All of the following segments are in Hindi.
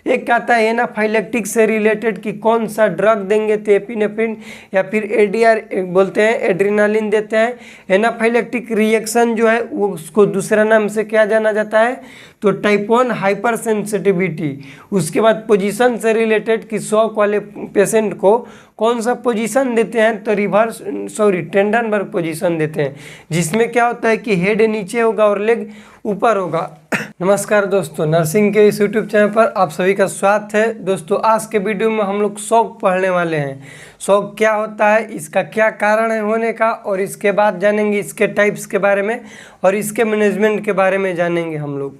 एक आता है एनाफाइलेक्टिक से रिलेटेड कि कौन सा ड्रग देंगे तो एपिनेफ्रिन या फिर एडीआर बोलते हैं, एड्रेनालिन देते हैं। एनाफाइलेक्टिक रिएक्शन जो है वो उसको दूसरा नाम से क्या जाना जाता है तो टाइप 1 हाइपर सेंसिटिविटी। उसके बाद पोजीशन से रिलेटेड कि शॉक वाले पेशेंट को कौन सा पोजीशन देते हैं तो टेंडनबर्ग पोजीशन देते हैं, जिसमें क्या होता है कि हेड नीचे होगा और लेग ऊपर होगा। नमस्कार दोस्तों, नर्सिंग के इस यूट्यूब चैनल पर आप सभी का स्वागत है। दोस्तों आज के वीडियो में हम लोग शॉक पढ़ने वाले हैं। शॉक क्या होता है, इसका क्या कारण है होने का, और इसके बाद जानेंगे इसके टाइप्स के बारे में और इसके मैनेजमेंट के बारे में जानेंगे हम लोग।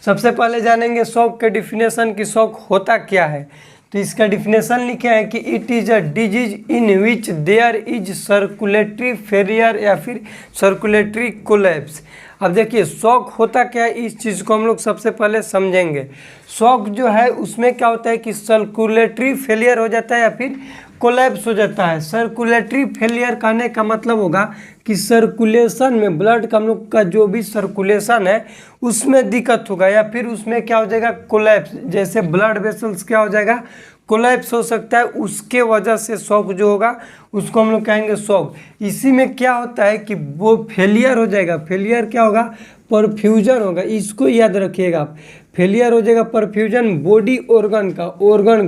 सबसे पहले जानेंगे शॉक के डिफिनेशन कि शॉक होता क्या है। तो इसका डिफिनेशन लिखे हैं कि it is a disease in which there is circulatory failure या फिर सर्कुलेटरी कोलैप्स। अब देखिए शॉक होता क्या है, इस चीज़ को हम लोग सबसे पहले समझेंगे। शॉक जो है उसमें क्या होता है कि सर्कुलेटरी फेलियर हो जाता है या फिर कोलैप्स हो जाता है। सर्कुलेटरी फेलियर कहने का मतलब होगा कि सर्कुलेशन में ब्लड का हम लोग का जो भी सर्कुलेशन है उसमें दिक्कत होगा या फिर उसमें क्या हो जाएगा कोलैप्स, जैसे ब्लड वेसल्स क्या हो जाएगा कोलैप्स हो सकता है, उसके वजह से शॉक जो होगा उसको हम लोग कहेंगे शॉक। इसी में क्या होता है कि वो फेलियर हो जाएगा, फेलियर क्या होगा परफ्यूजन होगा, इसको याद रखिएगा आप। फेलियर हो जाएगा परफ्यूजन बॉडी ऑर्गन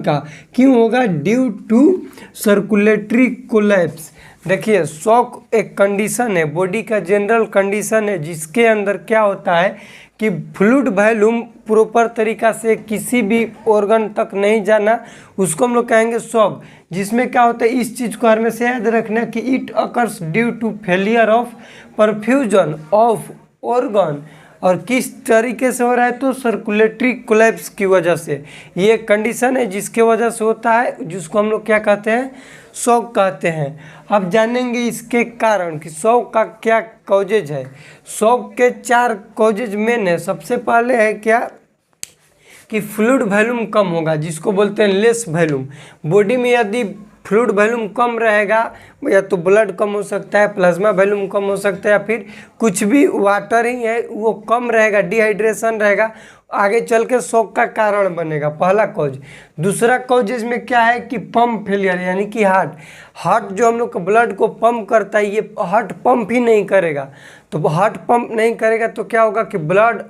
का क्यों होगा ड्यू टू सर्कुलेटरी कोलैप्स। देखिए शॉक एक कंडीशन है, बॉडी का जनरल कंडीशन है जिसके अंदर क्या होता है कि फ्लूइड वॉल्यूम प्रॉपर तरीका से किसी भी ऑर्गन तक नहीं जाना, उसको हम लोग कहेंगे शॉक। जिसमें क्या होता है इस चीज़ को हमेशा याद रखना कि it occurs due to failure of perfusion of organ, और किस तरीके से हो रहा है तो सर्कुलेटरी कोलैप्स की वजह से। ये कंडीशन है जिसके वजह से होता है, जिसको हम लोग क्या कहते हैं शॉक कहते हैं। अब जानेंगे इसके कारण कि शॉक का क्या कॉजेज है। शॉक के 4 कॉजेज मेन है। सबसे पहले है क्या कि फ्लूइड वॉल्यूम कम होगा, जिसको बोलते हैं लेस वॉल्यूम। बॉडी में यदि फ्लूइड वॉल्यूम कम रहेगा या तो ब्लड कम हो सकता है, प्लाज्मा वॉल्यूम कम हो सकता है, या फिर कुछ भी वाटर ही है वो कम रहेगा, डिहाइड्रेशन रहेगा, आगे चल के शॉक का कारण बनेगा, पहला कॉज। दूसरा कॉज इसमें क्या है कि पंप फेलियर, यानी कि हार्ट जो हम लोग को ब्लड को पंप करता है ये हार्ट पंप ही नहीं करेगा। तो हार्ट पंप नहीं करेगा तो क्या होगा कि ब्लड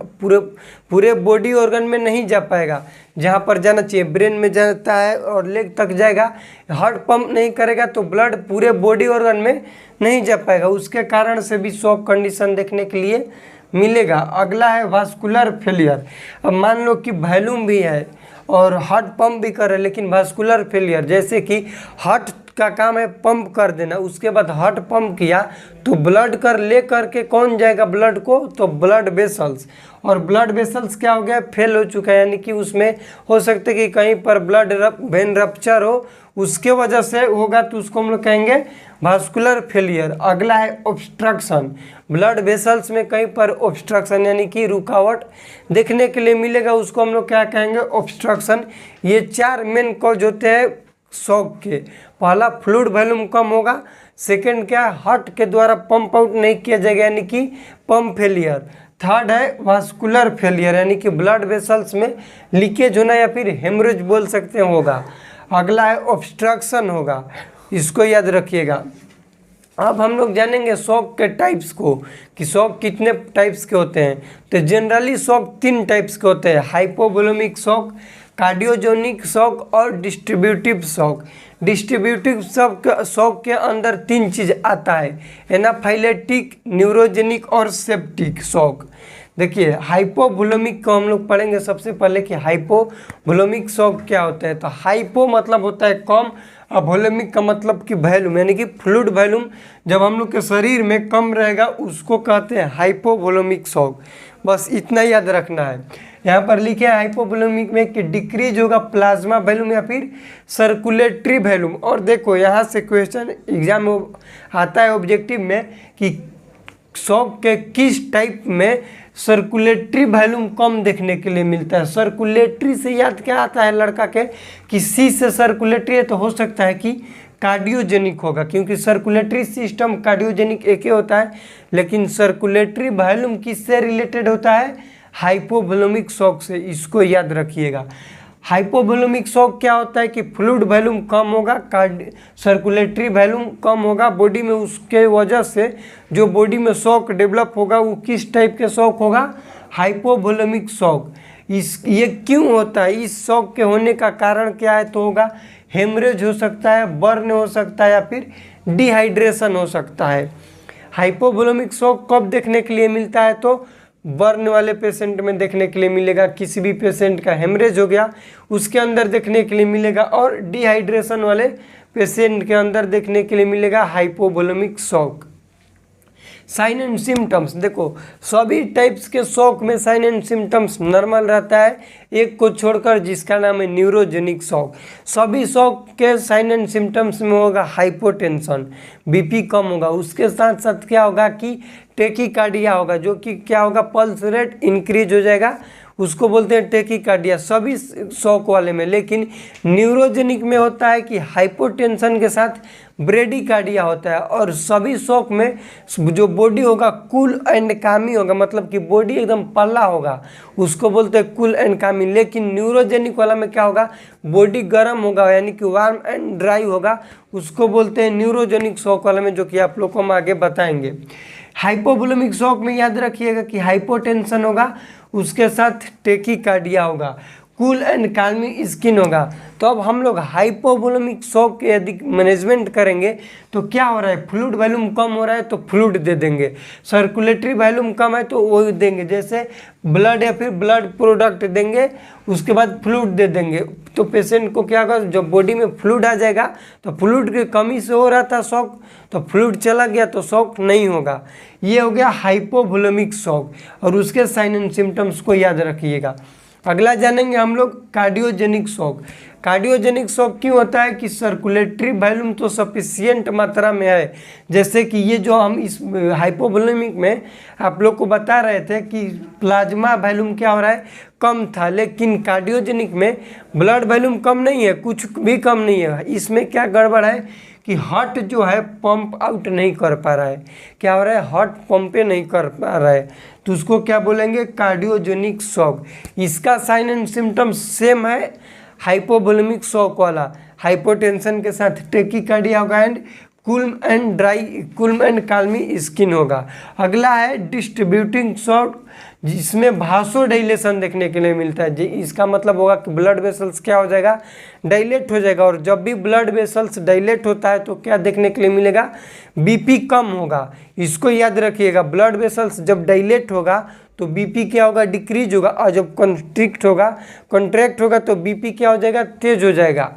पूरे बॉडी ऑर्गन में नहीं जा पाएगा, जहाँ पर जाना चाहिए ब्रेन में जाता है और लेग तक जाएगा। हार्ट पंप नहीं करेगा तो ब्लड पूरे बॉडी ऑर्गन में नहीं जा पाएगा, उसके कारण से भी शॉक कंडीशन देखने के लिए मिलेगा। अगला है वास्कुलर फेलियर। अब मान लो कि वॉल्यूम भी है और हार्ट पंप भी कर रहे लेकिन वास्कुलर फेलियर, जैसे कि हार्ट का काम है पंप कर देना, उसके बाद हार्ट पंप किया तो ब्लड ले करके कौन जाएगा ब्लड को तो ब्लड वेसल्स, और ब्लड वेसल्स क्या हो गया फेल हो चुका है, यानी कि उसमें हो सकता है कि कहीं पर ब्लड वेन रप्चर हो उसके वजह से होगा, तो उसको हम लोग कहेंगे वास्कुलर फेलियर। अगला है ऑब्स्ट्रक्शन। ब्लड वेसल्स में कहीं पर ऑब्स्ट्रक्शन यानी कि रुकावट देखने के लिए मिलेगा, उसको हम लोग क्या कहेंगे ऑब्स्ट्रक्शन। ये 4 मेन कॉज होते हैं शॉक के। पहला फ्लूइड वॉल्यूम कम होगा, सेकेंड क्या हार्ट के द्वारा पंप आउट नहीं किया जाएगा यानी कि पंप फेलियर। थर्ड है वास्कुलर फेलियर यानी कि ब्लड वेसल्स में लीकेज होना या फिर हेमरेज बोल सकते हैं होगा। अगला है ऑब्स्ट्रक्शन होगा, इसको याद रखिएगा। अब हम लोग जानेंगे शॉक के टाइप्स को कि शॉक कितने टाइप्स के होते हैं। तो जनरली शॉक 3 टाइप्स के होते हैं, हाइपोवोलेमिक शॉक, कार्डियोजेनिक शॉक और डिस्ट्रीब्यूटिव शॉक। डिस्ट्रीब्यूटिव शॉक के अंदर 3 चीज़ आता है, एनाफाइलेटिक, न्यूरोजेनिक और सेप्टिक शॉक। देखिए हाइपोवोलेमिक को हम लोग पढ़ेंगे सबसे पहले कि हाइपोवोलेमिक शॉक क्या होता है। तो हाइपो मतलब होता है कम, और वोलेमिक का मतलब कि वॉल्यूम यानी कि फ्लूइड वॉल्यूम जब हम लोग के शरीर में कम रहेगा उसको कहते हैं हाइपोवोलेमिक शॉक। बस इतना याद रखना है। यहाँ पर लिखे हैं हाइपोवोलेमिक में कि डिक्रीज होगा प्लाज्मा वॉल्यूम या फिर सर्कुलेटरी वॉल्यूम। और देखो यहाँ से क्वेश्चन एग्जाम में आता है ऑब्जेक्टिव में कि शॉक के किस टाइप में सर्कुलेटरी वॉल्यूम कम देखने के लिए मिलता है। सर्कुलेटरी से याद क्या आता है लड़का के कि सी से सर्कुलेटरी है तो हो सकता है कि कार्डियोजेनिक होगा, क्योंकि सर्कुलेटरी सिस्टम कार्डियोजेनिक एक ही होता है, लेकिन सर्कुलेटरी वॉल्यूम किससे रिलेटेड होता है हाइपोवोलेमिक शॉक से, इसको याद रखिएगा। हाइपोवोलेमिक शॉक क्या होता है कि फ्लूइड वॉल्यूम कम होगा, सर्कुलेटरी वॉल्यूम कम होगा बॉडी में, उसके वजह से जो बॉडी में शॉक डेवलप होगा वो किस टाइप के शॉक होगा, हाइपोवोलेमिक शॉक। ये क्यों होता है, इस शॉक के होने का कारण क्या है, तो होगा हेमरेज हो सकता है, बर्न हो सकता है या फिर डिहाइड्रेशन हो सकता है। हाइपोवोलेमिक शॉक कब देखने के लिए मिलता है, तो बर्न वाले पेशेंट में देखने के लिए मिलेगा, किसी भी पेशेंट का हेमरेज हो गया उसके अंदर देखने के लिए मिलेगा, और डिहाइड्रेशन वाले पेशेंट के अंदर देखने के लिए मिलेगा hypovolemic shock. Sign and symptoms, देखो सभी टाइप्स के शॉक में साइन एंड सिम्टम्स नॉर्मल रहता है, एक को छोड़कर जिसका नाम है न्यूरोजेनिक शॉक। सभी शॉक के साइन एंड सिम्टम्स में होगा हाइपोटेंशन, बीपी कम होगा, उसके साथ साथ क्या होगा कि टेकीकार्डिया होगा, जो कि क्या होगा, पल्स रेट इंक्रीज हो जाएगा, उसको बोलते हैं टेकीकार्डिया सभी शॉक वाले में। लेकिन न्यूरोजेनिक में होता है कि हाइपोटेंशन के साथ ब्रेडिकार्डिया होता है, और सभी शॉक में जो बॉडी होगा कूल एंड कामी होगा, मतलब कि बॉडी एकदम पल्ला होगा, उसको बोलते हैं कूल एंड कामी। लेकिन न्यूरोजेनिक वाला में क्या होगा, बॉडी गर्म होगा यानी कि वार्म एंड ड्राई होगा, उसको बोलते हैं न्यूरोजेनिक शॉक वाला में, जो कि आप लोग को हम आगे बताएंगे। हाइपोवोलेमिक शॉक में याद रखिएगा कि हाइपोटेंशन होगा, उसके साथ टेकीकार्डिया होगा, कूल एंड काल्मी स्किन होगा। तो अब हम लोग हाइपोवोलेमिक शॉक के यदि मैनेजमेंट करेंगे तो क्या हो रहा है, फ्लूइड वॉल्यूम कम हो रहा है तो फ्लूइड दे देंगे, सर्कुलेटरी वॉल्यूम कम है तो वो देंगे, जैसे ब्लड या फिर ब्लड प्रोडक्ट देंगे, उसके बाद फ्लूइड दे देंगे। तो पेशेंट को क्या होगा, जब बॉडी में फ्लूइड आ जाएगा तो फ्लूइड की कमी से हो रहा था शॉक, तो फ्लूइड चला गया तो शॉक नहीं होगा। ये हो गया हाइपोवोलेमिक शॉक, और उसके साइन एंड सिम्टम्स को याद रखिएगा। अगला जानेंगे हम लोग कार्डियोजेनिक शॉक। कार्डियोजेनिक शॉक क्यों होता है कि सर्कुलेटरी वॉल्यूम तो सफिशिएंट मात्रा में है, जैसे कि ये जो हम इस हाइपोवोलेमिक में आप लोग को बता रहे थे कि प्लाज्मा वॉल्यूम क्या हो रहा है, कम था, लेकिन कार्डियोजेनिक में ब्लड वॉल्यूम कम नहीं है, कुछ भी कम नहीं है। इसमें क्या गड़बड़ है कि हार्ट जो है पंप आउट नहीं कर पा रहा है, क्या हो रहा है, हार्ट पंपे नहीं कर पा रहा है, तो उसको क्या बोलेंगे, कार्डियोजेनिक शॉक। इसका साइन एंड सिम्टम्स सेम है हाइपोवोलेमिक शॉक वाला, हाइपोटेंशन के साथ टेकीकार्डिया होगा एंड कूल एंड काल्मी स्किन होगा। अगला है डिस्ट्रीब्यूटिंग शॉक, जिसमें भासोडाइलेशन देखने के लिए मिलता है। जी इसका मतलब होगा कि ब्लड वेसल्स क्या हो जाएगा, डायलेट हो जाएगा, और जब भी ब्लड वेसल्स डायलेट होता है तो क्या देखने के लिए मिलेगा, बीपी कम होगा। इसको याद रखिएगा, ब्लड वेसल्स जब डायलेट होगा तो बीपी क्या होगा, डिक्रीज होगा, और जब कॉन्ट्रैक्ट होगा तो बीपी क्या हो जाएगा, तेज हो जाएगा।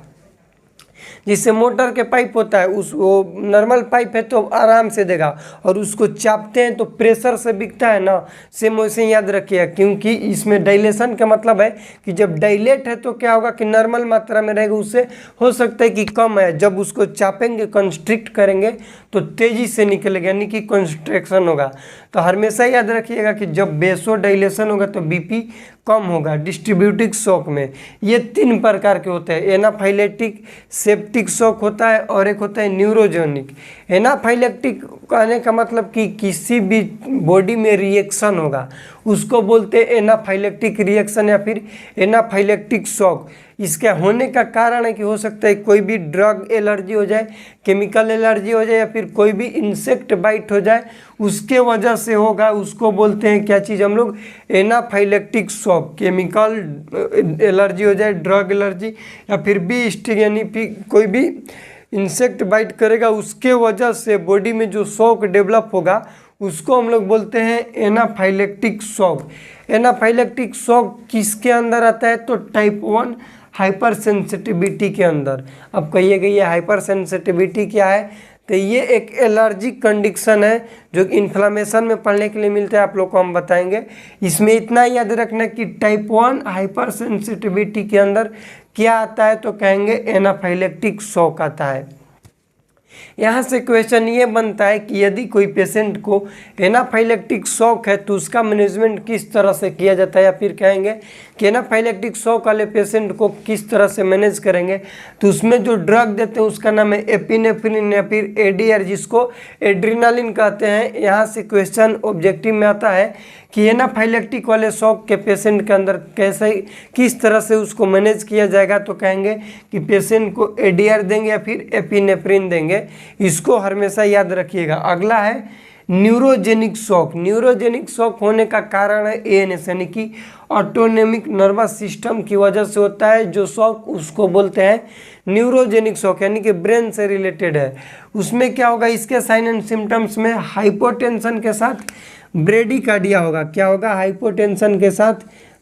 जिससे मोटर के पाइप होता है वो नॉर्मल पाइप है तो आराम से देगा, और उसको चापते हैं तो प्रेशर से बिकता है ना, सेम वैसे याद रखिएगा, क्योंकि इसमें डाइलेशन का मतलब है कि जब डाइलेट है तो क्या होगा कि नॉर्मल मात्रा में रहेगा, उससे हो सकता है कि कम है, जब उसको चापेंगे कंस्ट्रिक्ट करेंगे तो तेज़ी से निकलेगा यानी कि कंस्ट्रक्शन होगा। तो हमेशा याद रखिएगा कि जब बेसो डाइलेशन होगा तो बीपी कम होगा। डिस्ट्रीब्यूटिव शॉक में ये 3 प्रकार के होते हैं, एनाफाइलेक्टिक, सेप्टिक शॉक होता है, और एक होता है न्यूरोजेनिक। एनाफाइलेक्टिक कहने का मतलब कि किसी भी बॉडी में रिएक्शन होगा, उसको बोलते हैं एनाफाइलेक्टिक रिएक्शन या फिर एनाफाइलेक्टिक शॉक। इसके होने का कारण है कि हो सकता है कोई भी ड्रग एलर्जी हो जाए, केमिकल एलर्जी हो जाए, या फिर कोई भी इंसेक्ट बाइट हो जाए, उसके वजह से होगा, उसको बोलते हैं क्या चीज़ हम लोग, एनाफाइलेक्टिक शॉक। केमिकल एलर्जी हो जाए, ड्रग एलर्जी, या फिर बी स्टिंग यानी कोई भी इंसेक्ट बाइट करेगा, उसके वजह से बॉडी में जो शॉक डेवलप होगा उसको हम लोग बोलते हैं एनाफाइलेक्टिक शॉक। एनाफाइलेक्टिक शॉक किसके अंदर आता है, तो टाइप 1 हाइपर सेंसिटिविटी के अंदर। अब कहिएगा ये हाइपर सेंसिटिविटी क्या है, तो ये एक एलर्जिक कंडीशन है जो इन्फ्लामेशन में पढ़ने के लिए मिलता है, आप लोग को हम बताएंगे। इसमें इतना याद रखना कि टाइप 1 हाइपर सेंसिटिविटी के अंदर क्या आता है, तो कहेंगे एनाफाइलेक्टिक शॉक आता है। यहाँ से क्वेश्चन ये बनता है कि यदि कोई पेशेंट को एनाफाइलेक्टिक शॉक है तो उसका मैनेजमेंट किस तरह से किया जाता है, या फिर कहेंगे कि एनाफाइलेक्टिक शॉक वाले पेशेंट को किस तरह से मैनेज करेंगे। तो उसमें जो ड्रग देते हैं उसका नाम है एपिनेफ्रिन या फिर एडीआर, जिसको एड्रेनालिन कहते हैं। यहाँ से क्वेश्चन ऑब्जेक्टिव में आता है कि एनाफाइलेक्टिक वाले शॉक के पेशेंट के अंदर कैसे किस तरह से उसको मैनेज किया जाएगा। तो कहेंगे कि पेशेंट को एडीआर देंगे या फिर एपिनेफ्रिन देंगे, इसको हमेशा याद रखिएगा। अगला है न्यूरोजेनिक शॉक। न्यूरोजेनिक शॉक होने का कारण है एएनएस यानी कि ऑटोनोमिक नर्वस सिस्टम की वजह से होता है जो शॉक, उसको बोलते हैं न्यूरोजेनिक शॉक, यानी कि ब्रेन से रिलेटेड है। उसमें क्या होगा, इसके साइन एंड सिम्टम्स में हाइपोटेंशन के साथ ब्रेडिकार्डिया होगा। क्या होगा, हाइपोटेंशन के साथ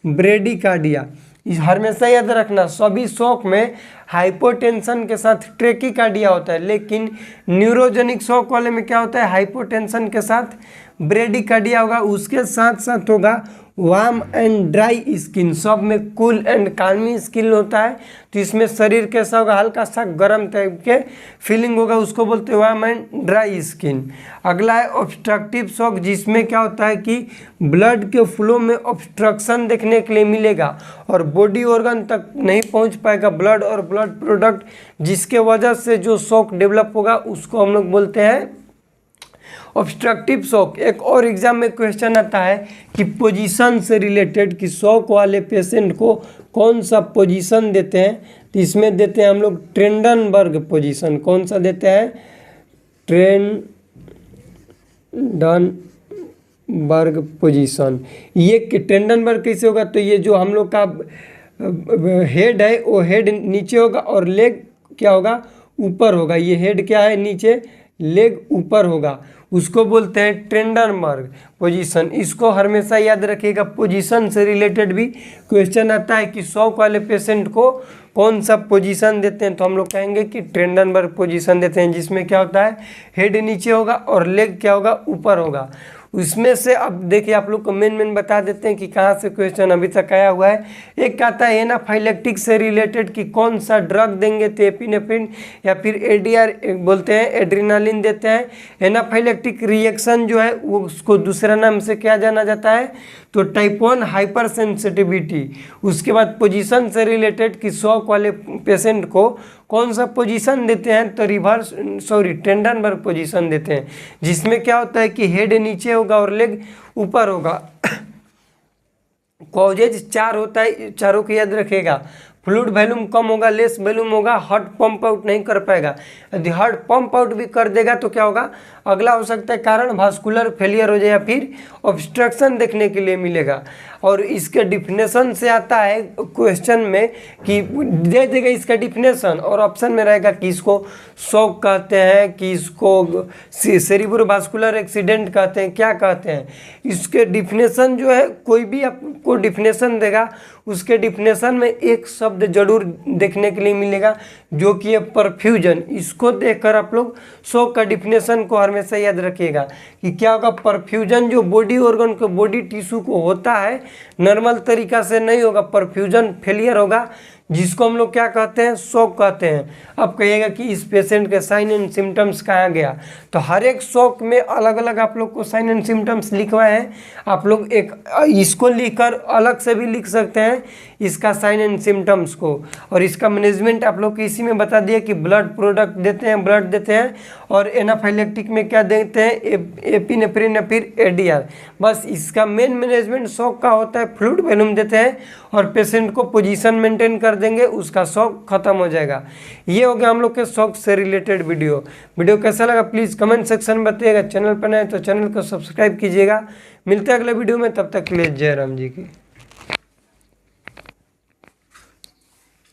ब्रेडिकार्डिया। हमेशा याद रखना सभी शॉक में हाइपोटेंशन के साथ ट्रेकिकार्डिया होता है, लेकिन न्यूरोजेनिक शॉक वाले में क्या होता है, हाइपोटेंशन के साथ ब्रेडिकार्डिया होगा। उसके साथ साथ होगा वार्म एंड ड्राई स्किन, सब में कूल एंड काल्मी स्किन होता है। तो इसमें शरीर कैसा होगा, हल्का सा गर्म टाइप के फीलिंग होगा, उसको बोलते हैं वार्म एंड ड्राई स्किन। अगला है ऑब्स्ट्रक्टिव शॉक, जिसमें क्या होता है कि ब्लड के फ्लो में ऑब्स्ट्रक्शन देखने के लिए मिलेगा और बॉडी ऑर्गन तक नहीं पहुंच पाएगा ब्लड और ब्लड प्रोडक्ट, जिसके वजह से जो शॉक डेवलप होगा उसको हम लोग बोलते हैं ऑब्स्ट्रक्टिव शॉक। एक और एग्जाम में क्वेश्चन आता है कि पोजीशन से रिलेटेड कि शॉक वाले पेशेंट को कौन सा पोजीशन देते हैं। तो इसमें देते हैं हम लोग ट्रेंडनबर्ग पोजीशन। कौन सा देते हैं, ट्रेंडनबर्ग पोजीशन। ये ट्रेंडनबर्ग कैसे होगा, तो ये जो हम लोग का हेड है वो हेड नीचे होगा और लेग क्या होगा, ऊपर होगा। ये हेड क्या है, नीचे, लेग ऊपर होगा, उसको बोलते हैं ट्रेंडनबर्ग पोजीशन। इसको हमेशा याद रखिएगा। पोजीशन से रिलेटेड भी क्वेश्चन आता है कि शॉक वाले पेशेंट को कौन सा पोजीशन देते हैं, तो हम लोग कहेंगे कि ट्रेंडनबर्ग पोजीशन देते हैं, जिसमें क्या होता है हेड नीचे होगा और लेग क्या होगा, ऊपर होगा। उसमें से अब देखिए आप लोग को मेन बता देते हैं कि कहाँ से क्वेश्चन अभी तक आया हुआ है। एक आता है एनाफाइलेक्टिक से रिलेटेड कि कौन सा ड्रग देंगे, तो एपिनेफ्रिन या फिर एडीआर बोलते हैं, एड्रेनालिन देते हैं। एनाफाइलेक्टिक रिएक्शन जो है वो उसको दूसरा नाम से क्या जाना जाता है, तो टाइप 1 हाइपर सेंसिटिविटी। उसके बाद पोजीशन से रिलेटेड कि शॉक वाले पेशेंट को कौन सा पोजीशन देते हैं, तो ट्रेंडनबर्ग पोजीशन देते हैं, जिसमें क्या होता है कि हेड नीचे होगा और लेग ऊपर होगा। कॉजेज 4 होता है, चारों को याद रखिएगा। फ्लूइड वॉल्यूम कम होगा, लेस वॉल्यूम होगा, हार्ट पंप आउट नहीं कर पाएगा। यदि हार्ट पंप आउट भी कर देगा तो क्या होगा, अगला हो सकता है कारण वास्कुलर फेलियर हो जाए या फिर ऑब्स्ट्रक्शन देखने के लिए मिलेगा। और इसके डिफिनेशन से आता है क्वेश्चन में कि दे देगा इसका डिफिनेशन और ऑप्शन में रहेगा कि इसको शॉक कहते हैं, कि इसको सेरिब्रोवास्कुलर एक्सीडेंट कहते हैं, क्या कहते हैं। इसके डिफिनेशन जो है, कोई भी आपको डिफिनेशन देगा उसके डिफिनेशन में एक शब्द जरूर देखने के लिए मिलेगा जो कि है परफ्यूजन। इसको देखकर आप लोग शॉक का डिफिनेशन को हमेशा याद रखिएगा कि क्या होगा, परफ्यूजन जो बॉडी ऑर्गन को, बॉडी टिश्यू को होता है, नॉर्मल तरीका से नहीं होगा, परफ्यूजन फेलियर होगा, जिसको हम लोग क्या कहते हैं, शॉक कहते हैं। अब कहिएगा कि इस पेशेंट के साइन एंड सिम्टम्स कहाँ गया, तो हर एक शॉक में अलग अलग आप लोग को साइन एंड सिम्टम्स लिखवाए हैं। आप लोग एक इसको लिखकर अलग से भी लिख सकते हैं इसका साइन एंड सिम्टम्स को, और इसका मैनेजमेंट आप लोग को इसी में बता दिया कि ब्लड प्रोडक्ट देते हैं, ब्लड देते हैं, और एनाफाइलेक्टिक में क्या देते हैं, एपिनेफ्रिन या फिर एडीआर। बस इसका मेन मैनेजमेंट शॉक का होता है, फ्लूइड वॉल्यूम देते हैं और पेशेंट को पोजीशन मेंटेन कर देंगे, उसका शॉक खत्म हो जाएगा। ये हो गया हम लोग के शॉक से रिलेटेड वीडियो कैसा लगा प्लीज़ कमेंट सेक्शन में बताइएगा। चैनल पर नए तो चैनल को सब्सक्राइब कीजिएगा। मिलते हैं अगले वीडियो में, तब तक के लिए जय राम जी की।